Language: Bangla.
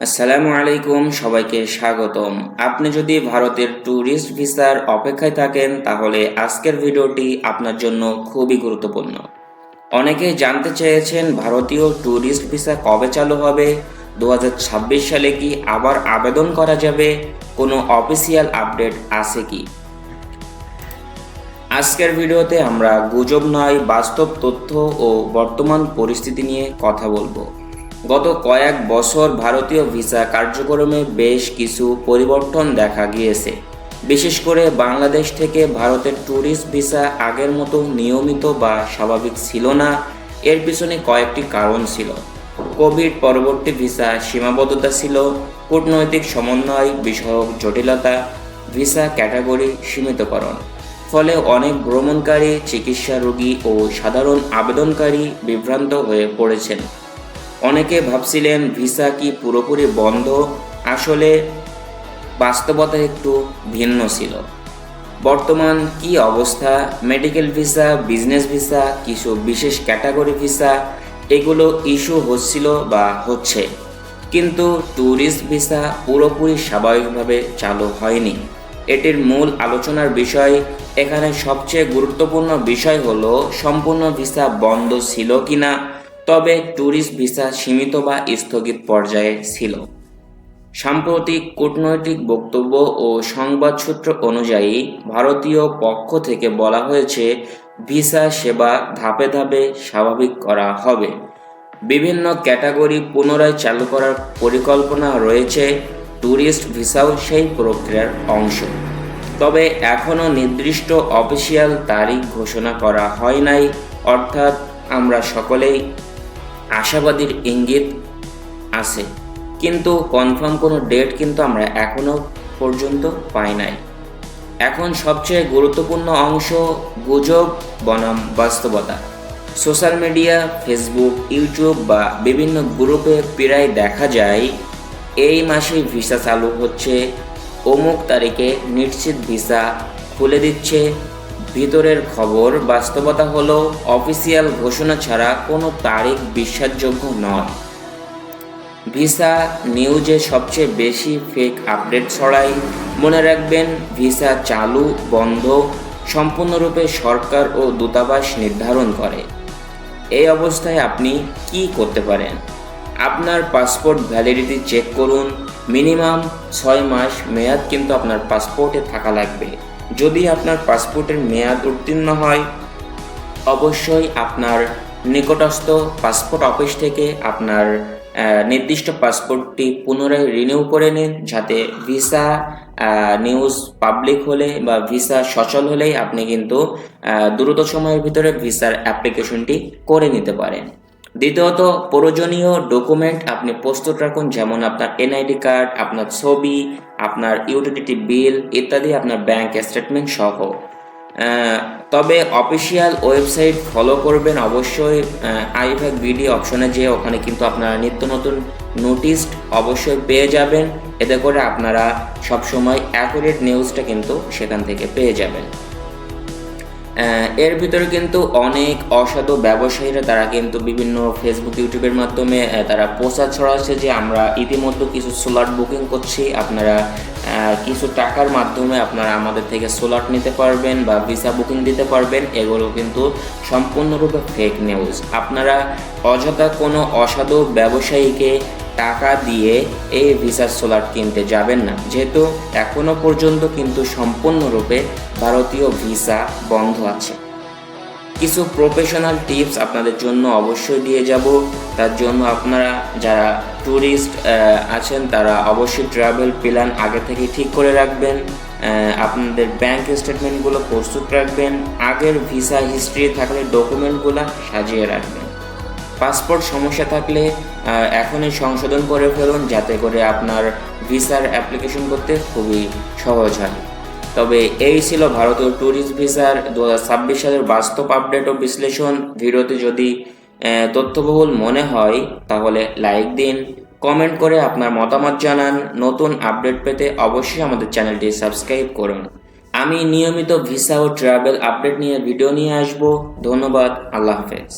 আসসালামু আলাইকুম, সবাইকে স্বাগতম। আপনি যদি ভারতের ট্যুরিস্ট ভিসার অপেক্ষায় থাকেন তাহলে আজকের ভিডিওটি আপনার জন্য খুবই গুরুত্বপূর্ণ। অনেকেই জানতে চেয়েছেন ভারতীয় ট্যুরিস্ট ভিসা কবে চালু হবে, 2026 সালে কি আবার আবেদন করা যাবে, কোনো অফিসিয়াল আপডেট আছে কি। আজকের ভিডিওতে আমরা গুজব নয়, বাস্তব তথ্য ও বর্তমান পরিস্থিতি নিয়ে কথা বলবো। গত কয়েক বছর ভারতীয় ভিসা কার্যক্রমে বেশ কিছু পরিবর্তন দেখা গিয়েছে। বিশেষ করে বাংলাদেশ থেকে ভারতের ট্যুরিস্ট ভিসা আগের মতো নিয়মিত বা স্বাভাবিক ছিল না। এর পিছনে কয়েকটি কারণ ছিল। কোভিড পরবর্তী ভিসা সীমাবদ্ধতা ছিল, কূটনৈতিক সমন্বয় বিষয়ক জটিলতা, ভিসা ক্যাটাগরি সীমিতকরণ। ফলে অনেক ভ্রমণকারী, চিকিৎসা রোগী ও সাধারণ আবেদনকারী বিভ্রান্ত হয়ে পড়েছেন। অনেকে ভাবছিলেন ভিসা কি পুরোপুরি বন্ধ, আসলে বাস্তবতা একটু ভিন্ন ছিল। বর্তমান কি অবস্থা? মেডিকেল ভিসা, বিজনেস ভিসা, কিছু বিশেষ ক্যাটাগরি ভিসা এগুলো ইস্যু হচ্ছিল বা হচ্ছে, কিন্তু ট্যুরিস্ট ভিসা পুরোপুরি স্বাভাবিকভাবে চালু হয়নি। এটির মূল আলোচনার বিষয়, এখানে সবচেয়ে গুরুত্বপূর্ণ বিষয় হলো সম্পূর্ণ ভিসা বন্ধ ছিল কিনা, তবে ট্যুরিস্ট ভিসা সীমিত বা স্থগিত পর্যায়ে ছিল। সাম্প্রতিক কূটনৈতিক বক্তব্য ও সংবাদ সূত্র অনুযায়ী ভারতীয় পক্ষ থেকে বলা হয়েছে ভিসা সেবা ধাপে ধাপে স্বাভাবিক করা হবে। বিভিন্ন ক্যাটাগরি পুনরায় চালু করার পরিকল্পনা রয়েছে। ট্যুরিস্ট ভিসাও সেই প্রক্রিয়ার অংশ। তবে এখনও নির্দিষ্ট অফিসিয়াল তারিখ ঘোষণা করা হয় নাই, অর্থাৎ আমরা সকলেই আশাবাদীর ইঙ্গিত আছে, কিন্তু কনফার্ম কোনো ডেট কিন্তু আমরা এখনো পর্যন্ত পাই নাই। এখন সবচেয়ে গুরুত্বপূর্ণ অংশ, গুজব বনাম বাস্তবতা। সোশ্যাল মিডিয়া, ফেসবুক, ইউটিউব বা বিভিন্ন গ্রুপে প্রায় দেখা যায় এই মাসে ভিসা চালু হচ্ছে, অমুক তারিখে নিশ্চিত ভিসা খুলে দিচ্ছে। ভিতরের খবর। বাস্তবতা হলো অফিসিয়াল ঘোষণা ছাড়া কোনো তারিখ বিশ্বাসযোগ্য নয়। ভিসা নিউজে সবচেয়ে বেশি ফেক আপডেট ছড়ায়। মনে রাখবেন, ভিসা চালু বন্ধ সম্পূর্ণরূপে সরকার ও দূতাবাস নির্ধারণ করে। এই অবস্থায় আপনি কি করতে পারেন? আপনার পাসপোর্ট ভ্যালিডিটি চেক করুন। মিনিমাম 6 মাস মেয়াদ কিন্তু আপনার পাসপোর্টে থাকা লাগবে। যদি আপনার পাসপোর্টের মেয়াদ উত্তীর্ণ হয়, অবশ্যই আপনার নিকটস্থ পাসপোর্ট অফিস থেকে আপনার নির্দিষ্ট পাসপোর্টটি পুনরায় রিনিউ করে নিন, যাতে ভিসা নিউজ পাবলিক হলে বা ভিসা সচল হলেই আপনি কিন্তু দ্রুত সময়ের ভিতরে ভিসার অ্যাপ্লিকেশনটি করে নিতে পারেন। দ্বিতীয়ত, প্রয়োজনীয় ডকুমেন্ট আপনি প্রস্তুত রাখুন, যেমন আপনার এনআইডি কার্ড, আপনার ছবি, আপনার ইউটিলিটি বিল ইত্যাদি, আপনার ব্যাংক স্টেটমেন্ট সহ। তবে অফিসিয়াল ওয়েবসাইট ফলো করবেন অবশ্যই। আইভ্যাক বিডি অপশনে যেয়ে ওখানে কিন্তু আপনারা নিত্য নতুন নোটিশ অবশ্যই পেয়ে যাবেন। এতে করে আপনারা সবসময় অ্যাকুরেট নিউজটা কিন্তু সেখান থেকে পেয়ে যাবেন। এর ভিতরে কিন্তু অনেক অসাধু ব্যবসায়ীরা তারা কিন্তু বিভিন্ন ফেসবুক, ইউটিউবের মাধ্যমে তারা প্রচার ছড়াচ্ছে যে আমরা ইতিমধ্যে কিছু স্লট বুকিং করছি, আপনারা কিছু টাকার মাধ্যমে আপনারা আমাদের থেকে স্লট নিতে পারবেন বা ভিসা বুকিং দিতে পারবেন। এগুলো কিন্তু সম্পূর্ণরূপে ফেক নিউজ। আপনারা অযথা কোনো অসাধু ব্যবসায়ীকে টাকা দিয়ে এই ভিসার স্লট কিনতে যাবেন না, যেহেতু এখনো পর্যন্ত কিন্তু সম্পূর্ণরূপে ভারতীয় ভিসা বন্ধ আছে। কিছু প্রফেশনাল টিপস আপনাদের জন্য অবশ্যই দিয়ে যাব। তার জন্য আপনারা যারা ট্যুরিস্ট আছেন তারা অবশ্যই ট্রাভেল প্ল্যান আগে থেকে ঠিক করে রাখবেন। আপনাদের ব্যাংক স্টেটমেন্টগুলো প্রস্তুত রাখবেন। আগের ভিসা হিস্ট্রি থাকলে ডকুমেন্টগুলো সাজিয়ে রাখবেন। পাসপোর্ট সমস্যা থাকলে এখনই সংশোধন করে ফেলুন, যাতে করে আপনার ভিসার অ্যাপ্লিকেশন করতে খুবই সহজ হয়। তবে এই ছিল ভারতীয় ট্যুরিস্ট ভিসার 2026 সালের বাস্তব আপডেট ও বিশ্লেষণ। ভিডিওতে যদি তথ্যবহুল মনে হয় তাহলে লাইক দিন, কমেন্ট করে আপনার মতামত জানান। নতুন আপডেট পেতে অবশ্যই আমাদের চ্যানেলটি সাবস্ক্রাইব করুন। আমি নিয়মিত ভিসা ও ট্রাভেল আপডেট নিয়ে ভিডিও নিয়ে আসব। ধন্যবাদ। আল্লাহ হাফেজ।